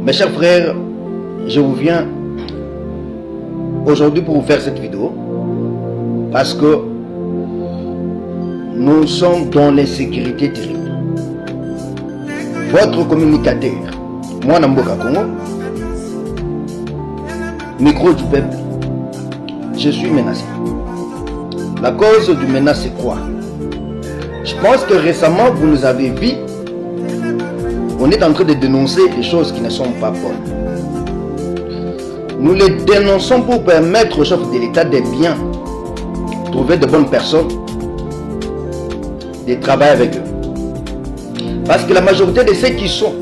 Mes chers frères, je vous viens aujourd'hui pour vous faire cette vidéo parce que nous sommes dans l'insécurité terrible. Votre communicateur, moi Namboka Congo, micro du peuple, je suis menacé. La cause du menace c'est quoi? Je pense que récemment vous nous avez vu, on est en train de dénoncer des choses qui ne sont pas bonnes. Nous les dénonçons pour permettre au chef de l'État de bien trouver de bonnes personnes, de travailler avec eux. Parce que la majorité de ceux qui sont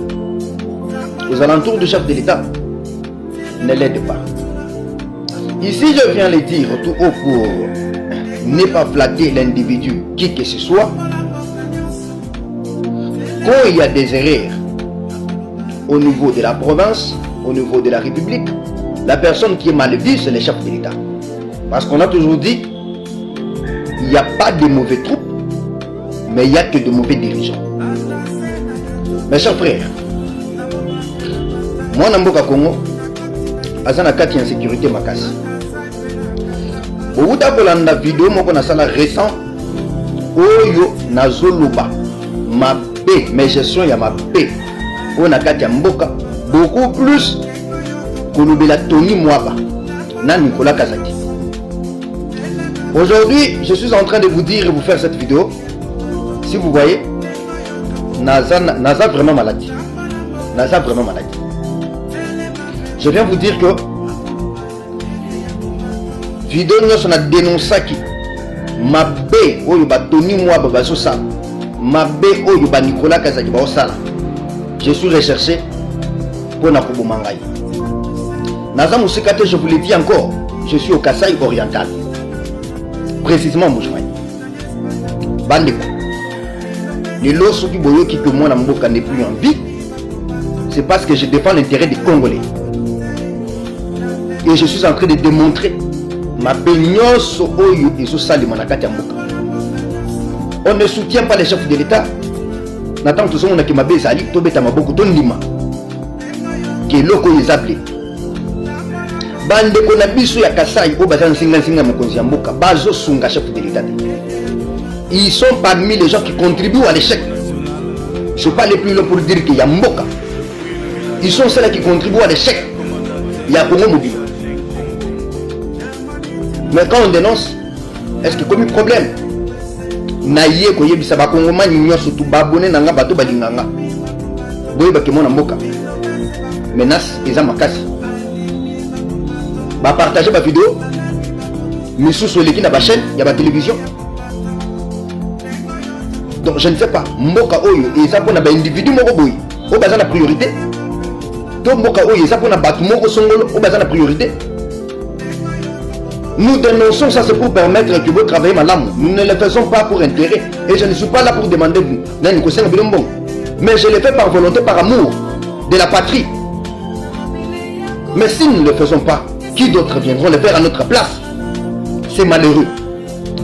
aux alentours du chef de l'État ne l'aident pas. Ici, je viens le dire tout haut pour ne pas flatter l'individu qui que ce soit. Quand il y a des erreurs au niveau de la province, au niveau de la République, la personne qui est mal vue, c'est le chef de l'État. Parce qu'on a toujours dit, il n'y a pas de mauvais troupes, mais il n'y a que de mauvais dirigeants. Mes chers frères, moi, Namboka Congo, azana kati en sécurité makasi. Au la vidéo moko na sala récent, oyo nazoloba ma paix, mes gestions ya ma paix. On a kati mboka beaucoup plus que nous la Tony Mwaba na Nicolas Kazaki. Aujourd'hui, je suis en train de vous dire et vous faire cette vidéo. Si vous voyez, Naza vraiment maladie. Naza vraiment maladie. Je viens vous dire que vidéo nous a dénoncé qui ma bé oyo ba Tony Mwaba baso ça. Ma bé oyo ba Nicolas Kazaki ba osala. Je suis recherché pour Nakubo Mangaï. Naza Moussikate, je vous le dis encore, je suis au Kasaï oriental. Précisément Moujouaï. Bandeko. Les lots qui boyo qui que moi Namboka n'est plus en vie, c'est parce que je défends l'intérêt des Congolais. Et je suis en train de démontrer ma baignose oyo et sous sali manakati Mboka. On ne soutient pas les chefs de l'État. Nathan tout ça on a qui m'a baissé ali to beta maboko to ndima ke loko yezaple bande ko na biso ya Kasai o bazan singa mokonzi ya mboka bazo sunga chef de l'État. Ils sont parmi les gens qui contribuent à l'échec. Je ne vais pas aller plus loin pour dire qu'il y a mboka. Ils sont ceux-là qui contribuent à l'échec. Il y a Congo mobile. Mais quand on dénonce, est-ce qu'il y a comme un problème? Naïe ko yebisa ba Kongoma nyonso tu babone nanga bato balinganga boye ba kemona mboka menace eza makasi ba partager ba vidéo misusu eleki na ba chaîne ya ba télévision. Donc je ne sais pas mboka oyo eza pona ba individu moko boye o baza na priorité to mboka oyo eza pona bato moko songolo o baza na priorité. Nous dénonçons ça, c'est pour permettre que vous travaillez madame. Nous ne le faisons pas pour intérêt. Et je ne suis pas là pour demander vous. Mais je le fais par volonté, par amour de la patrie. Mais si nous ne le faisons pas, qui d'autres viendront le faire à notre place? C'est malheureux.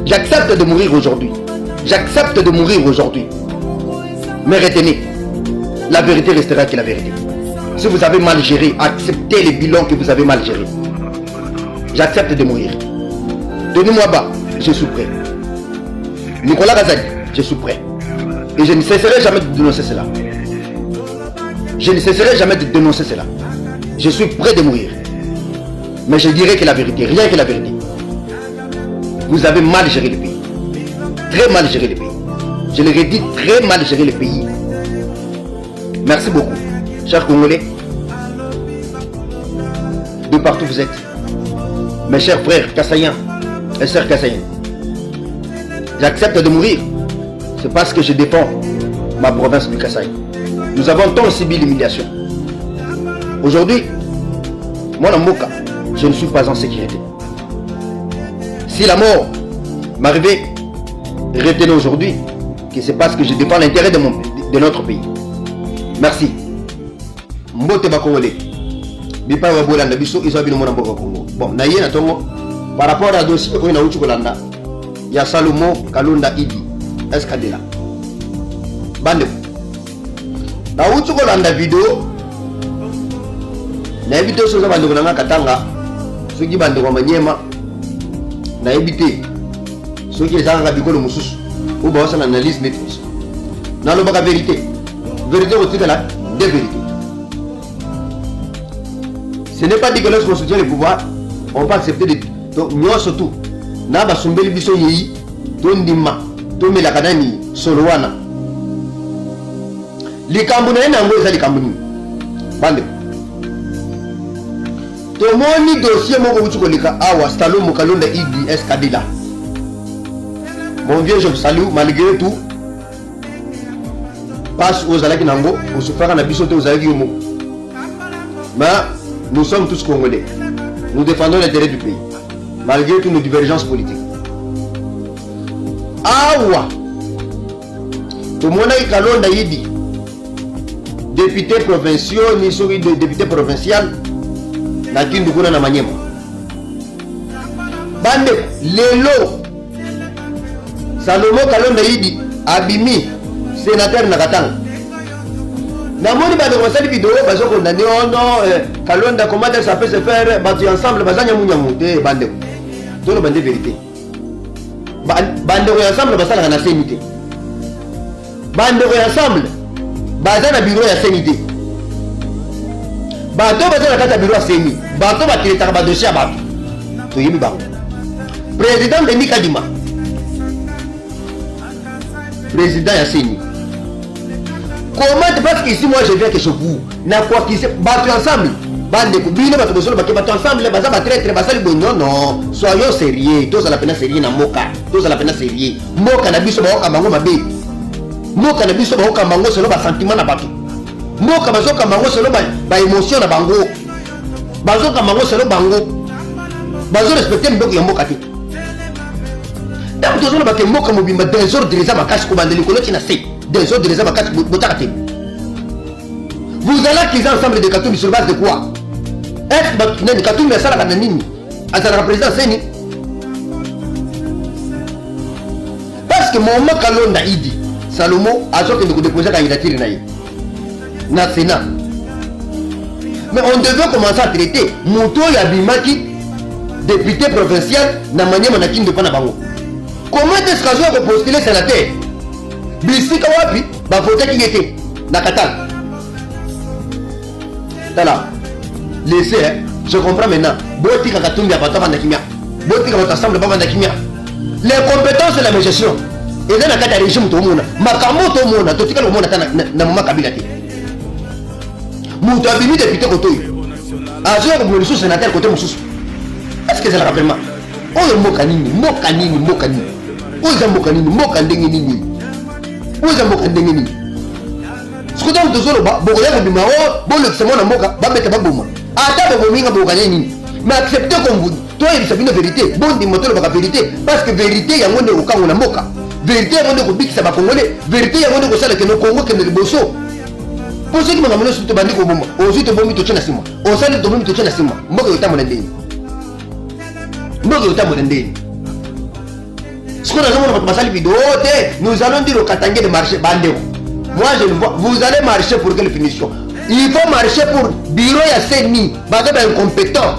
J'accepte de mourir aujourd'hui. J'accepte de mourir aujourd'hui. Mais retenez, la vérité restera que la vérité. Si vous avez mal géré, acceptez les bilans que vous avez mal gérés. J'accepte de mourir. Tenez-moi bas, je suis prêt. Nicolas Kazaki, je suis prêt. Et je ne cesserai jamais de dénoncer cela. Je ne cesserai jamais de dénoncer cela. Je suis prêt de mourir. Mais je dirai que la vérité, rien que la vérité. Vous avez mal géré le pays. Très mal géré le pays. Je le redis, très mal géré le pays. Merci beaucoup, chers Congolais. De partout vous êtes. Mes chers frères Kassaïens et sœurs Kassaïens, j'accepte de mourir. C'est parce que je défends ma province du Kasaï. Nous avons tant subi l'humiliation. Aujourd'hui, moi, Namboka, je ne suis pas en sécurité. Si la mort m'arrivait, retenez aujourd'hui que c'est parce que je défends l'intérêt de notre pays. Merci. Mbote Bakongolais. Bipa wabola na biso iso bino mona mboka Congo. Bon, na yena tongo par rapport à dossier ko na uchu kolanda ya Salomo Kalonda Idi Escadela. Bande. Na uchu kolanda vidéo na éviter ce que bandeko nanga katanga soki bandeko manyema na éviter soki ezanga bikolo mususu ou ba osana analyse net na lobaka vérité otikala de vérité. Ce n'est pas dit que lorsqu'on soutient le pouvoir on peut accepter de nyonso tout na basumbeli biso yeyi to ndima to melaka nani solo wana likambo na yango eza likambo nini bande tomoni dossier moko butu koleka awa Salomon Kalonda Idi Escadilla. Mon vieux, je vous salue malgré tout. Passe aux alaki nango au souffrant na biso te aux alaki yomo. Mais nous sommes tous congolais. Nous défendons l'intérêt du pays malgré toutes nos divergences politiques. Awa tomona Kalonda Idi député provincial ni soki député provincial na Kindu kuna na Manyema. Bande lelo Salomon Kalonda Idi abimi sénateur na Katanga. Namoni ba de wasali vidéo bazo condamné non Kalonda comment ça peut se faire battu ensemble bazanya munyamu te bande. Tolo bande vérité. Bande ensemble basala na sénité. Bande ensemble bazana bureau ya sénité. Bato bazana kata bureau ya sénité. Bato batileta ba dossier bato. To yimi ba. Président de Nikadima. Président Yassini. Comment parce qu'ici moi je viens que je vous n'a quoi qui se battu ensemble. Bande de bino bato bosolo battu ensemble les baza très basali bon non soyons sérieux tous à la peine sérieux na moka tous à la peine sérieux moka na biso ba okambango mabe moka na biso ba okambango solo ba sentiment na bato moka bazo okambango solo ba émotion na bango bazo okambango solo bango bazo respecter mboko ya moka te. Donc toujours que moka mobimba désordre les amakasi ko bandeli ko loti na se désordre les amakasi botakate. Vous allez qu'ils ensemble de Katumbi sur base de quoi? Est-ce que Katumbi a ça la nini? À sa président Seni? Parce que mon mot Kalonda Idi Salomon a sorti de déposer candidature na Sénat. Mais on devait commencer à traiter Mouto Yabimaki député provincial na Manyema na Kindu pana bango. Comment est-ce que je vais postuler sénateur? Bisika wapi ba voter qui était na Katanga. Tala. Laissez, je comprends maintenant. Boti Katumbi a pas de kimia. Boti ka ensemble ba de kimia. Les compétences de la gestion. Et dans la carte régime tout le monde. Makambo tout le monde, tout le monde na mama kabila te. Mouto abimi député kotoy. Azo ko mo sénateur côté mususu. Est-ce que c'est la vraiment? Oyo moka nini. Oza moka nini, moka ndenge nini. Oza moka ndenge nini. Siko donc tozolo bokoya ko bima o bon le semona moka ba beta baboma. Ata bo minga boka nini. Mais accepter comme vous. Toi il s'agit de vérité. Bon di moto la vérité parce que vérité yango nde okango na moka. Vérité yango nde ko bikisa ba congolais. Vérité yango nde ko sala que no Congo que le bosso. Pour ceux qui m'ont amené sur te bandi ko bomba. Ozu te bombi to tchana sima. O sala to bombi to tchana sima. Moka yota mona ndeni. Moka yota mona ndeni. Ce qu'on a dit vidéo, nous allons dire au Katangé de marcher bandéo. Moi je le vois, vous allez marcher pour quelle finition? Il faut marcher pour bureau ya Seni, baga incompétent.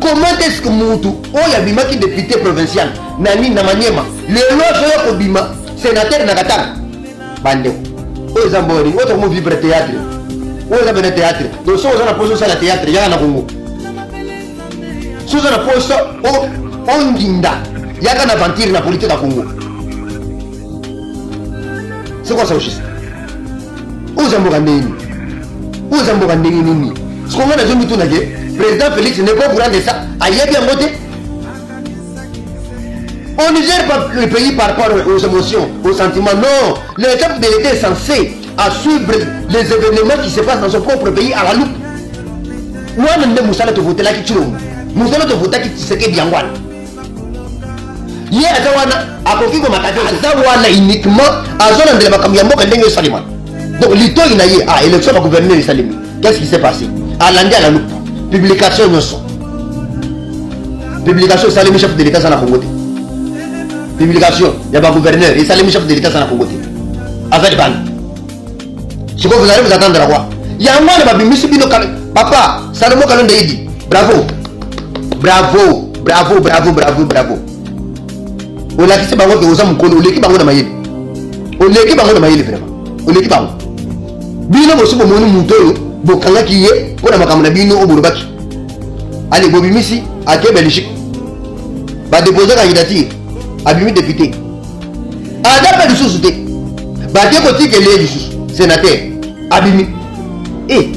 Comment est-ce que Moutou, il y a Bima qui député provincial, Nani Namanyema, le loi de Bima, sénateur Nagatang, bandéo. Aux Zambori, autre mot vibre théâtre. Aux Abene théâtre, donc ça on a posé ça la théâtre, il y a un Congo. Si on a posé ça, on ginda. Il y a une aventure dans la politique à Congo. C'est quoi ça aussi? Où est-ce ce qu'on a dans une tournée, le président Félix n'est pas au courant de ça. Aïe bien voté. On ne gère pas le pays par rapport aux émotions, aux sentiments. Non, le chef de l'État est censé à suivre les événements qui se passent dans son propre pays à la loupe. Moi, je ne sais pas te voter là qui tue. Je ne sais pas te voter qui se fait bien. Ye azawana akoki ko makate azawana uniquement azona ndele makambo ya mboka ndenge salima. Donc lito ina ye élection ba gouverneur salimi. Qu'est-ce qui s'est passé? À l'andi à la loupe. Publication nyonso. Publication salimi chef de l'État sana Congo. Publication ya ba gouverneur et salimi chef de l'État sana Congo. Avec ban. Je crois que vous allez vous attendre à quoi? Ya mwana ba bimisi bino Papa, Salomon Kalonda Idi, bravo. Bravo, bravo, bravo, bravo, bravo. On a dit que bango de osam kono, l'équipe bango na mayeli. On l'équipe bango na mayeli vraiment. On l'équipe bango. Bino bosu bo monu mutoyo, bo kanga kiye, pour la makamuna bino oburubaki. Allez, Bobi Missi, à quel Belgique. Va déposer la candidature. Abimi député. À d'après du sous-souté. Va dire que tu es du sous. Sénateur. Abimi. Eh.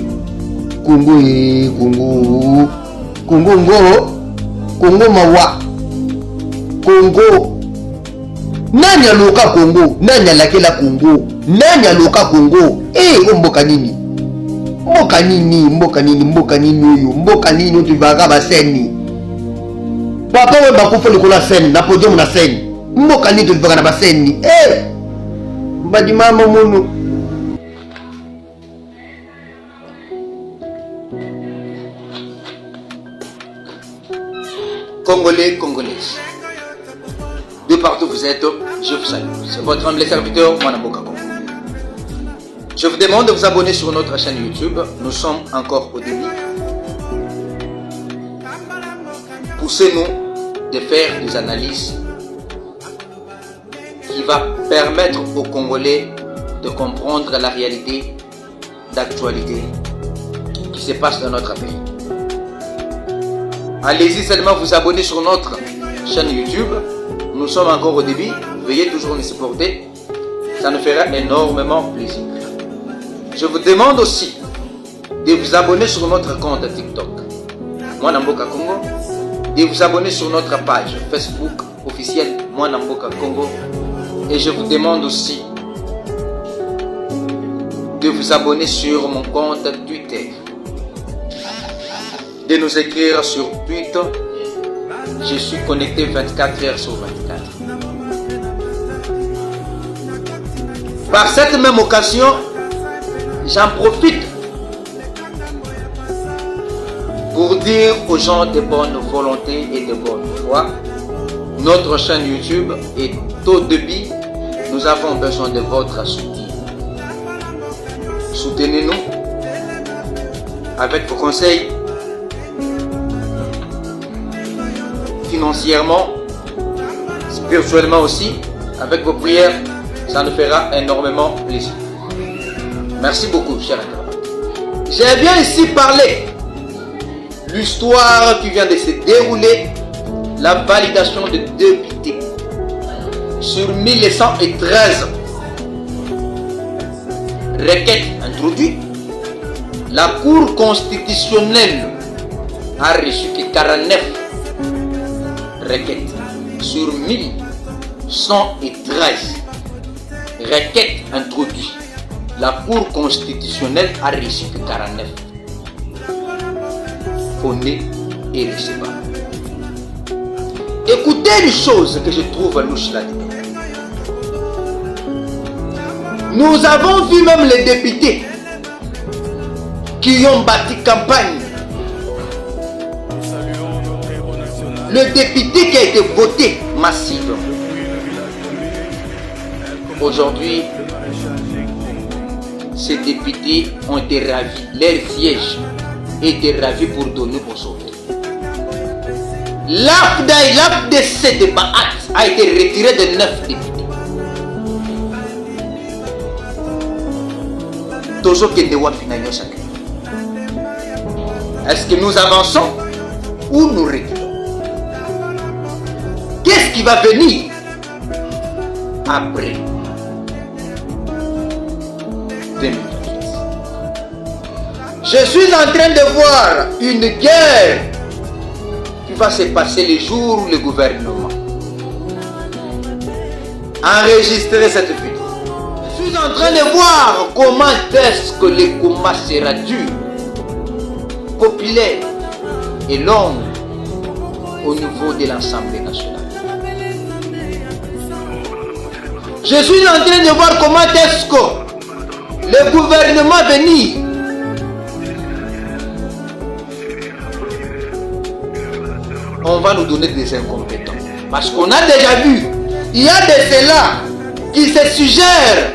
Congo, Congo. Congo, Congo, Mawa. Congo. Nanya loka Congo. Nanya lakela Congo. Nanya loka Congo. Eh, mboka nini. Mboka nini, mboka nini, mboka nini oyo, mboka nini oyo tubaka baseni. Papa we bakufa likola scène, na podium na scène. Mboka nini tubaka na baseni. Eh! Mbadi mama mono. Congolais, Congolaises. De partout vous êtes, je vous salue. C'est votre humble serviteur, Mwanamboka Congo. Je vous demande de vous abonner sur notre chaîne YouTube. Nous sommes encore au début. Poussez-nous de faire des analyses qui va permettre aux Congolais de comprendre la réalité d'actualité qui se passe dans notre pays. Allez-y seulement vous abonner sur notre chaîne YouTube. Nous sommes encore au début. Veuillez toujours nous supporter. Ça nous fera énormément plaisir. Je vous demande aussi de vous abonner sur notre compte TikTok, Mwanamboka Congo, de vous abonner sur notre page Facebook officielle Mwanamboka Congo, et je vous demande aussi de vous abonner sur mon compte Twitter, de nous écrire sur Twitter. Je suis connecté 24 heures sur 24. Par cette même occasion, j'en profite pour dire aux gens de bonne volonté et de bonne foi, notre chaîne YouTube est au début, nous avons besoin de votre soutien. Soutenez-nous avec vos conseils, financièrement, spirituellement aussi, avec vos prières, ça nous fera énormément plaisir. Merci beaucoup, cher internaute. J'ai bien ici parlé l'histoire qui vient de se dérouler, la validation de députés sur 1113 requêtes introduites. La Cour constitutionnelle a reçu que 49 requêtes sur 1113 requêtes introduites. La Cour constitutionnelle a reçu que 49. Fondées et recevables. Écoutez une chose que je trouve louche là-dedans. Nous avons vu même les députés qui ont bâti campagne. Le député qui a été voté massivement. Aujourd'hui, ces députés ont été ravis. Leur siège a été ravi pour donner aux autres. L'AFDC de Baat a été retiré de 9 députés. Est-ce que nous avançons ou nous reculons? Qu'est-ce qui va venir après 2028? Je suis en train de voir une guerre qui va se passer les jours où le gouvernement enregistrer cette vidéo. Je suis en train de voir comment est-ce que le combat sera dur, populaire et long au niveau de l'Assemblée nationale. Je suis en train de voir comment est-ce que le gouvernement venir on va nous donner des incompétents. Parce qu'on a déjà vu, il y a de ceux-là qui se suggèrent,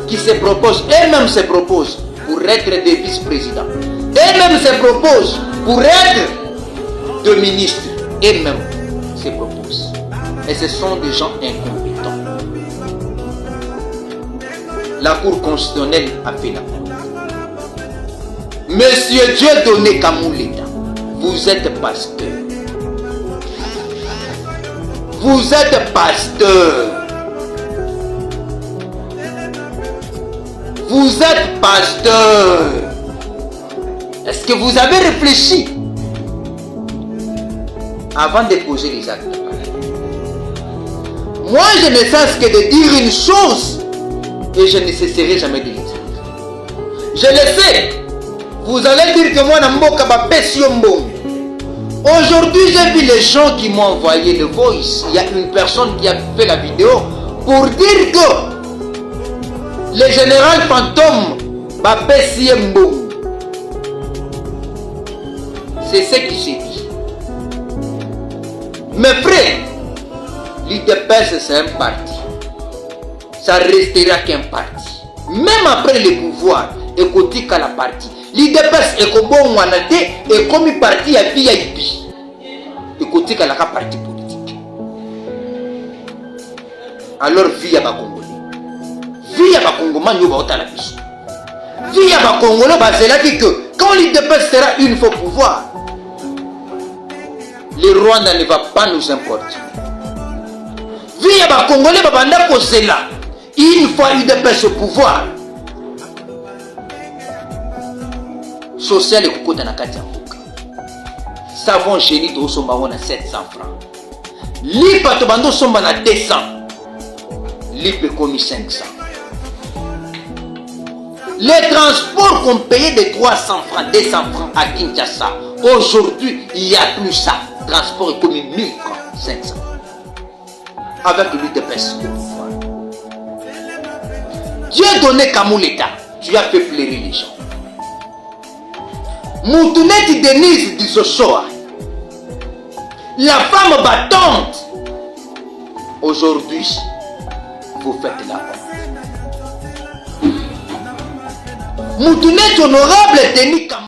qui se proposent, eux-mêmes se proposent pour être des vice-présidents. Et même se proposent pour être de ministres. Et même se proposent. Et ce sont des gens incompétents. La Cour constitutionnelle a fait la compte. Monsieur Dieudonné Kamouleta, vous êtes pasteur. Vous êtes pasteur. Vous êtes pasteur. Est-ce que vous avez réfléchi avant de poser les actes? Moi, je ne cesse que de dire une chose et je ne cesserai jamais de le dire. Je le sais. Vous allez dire que moi, Namboka Bapesiombo. Aujourd'hui, j'ai vu les gens qui m'ont envoyé le voice. Il y a une personne qui a fait la vidéo pour dire que le général fantôme Bapesiombo. C'est ce qui s'est dit. Mes frères, l'UDPS c'est un parti. Ça restera qu'un parti. Même après le pouvoir, écoutez qu'à la partie. L'UDPS est comme bon et comme un parti à VIP. Écoutez qu'à la parti politique. Alors, vie à ma Congolais. Vie à ma Congolais, nous allons la biche. Vie à ma Congolais, c'est là que quand l'UDPS sera une fois au pouvoir, le Rwanda ne va pas nous importer. Vie à ma Congolais, c'est là. Une fois l'UDPS au pouvoir, social et coco dans la carte. Savon génie de somba on a 700 francs. Lipa tobando somba na 200. Lipe commis 500. Les transports qu'on payait de 300 francs, 200 francs à Kinshasa, aujourd'hui il n'y a plus ça. Transport est commis 1000 francs, 500. Avec l'UDPS au pouvoir. Dieudonné Kamouleta, tu as fait pleurer les gens. Moutouneti Denise Dissochoa, la femme battante, aujourd'hui, vous faites la honte. Moutouneti honorable Denis Kamouleta.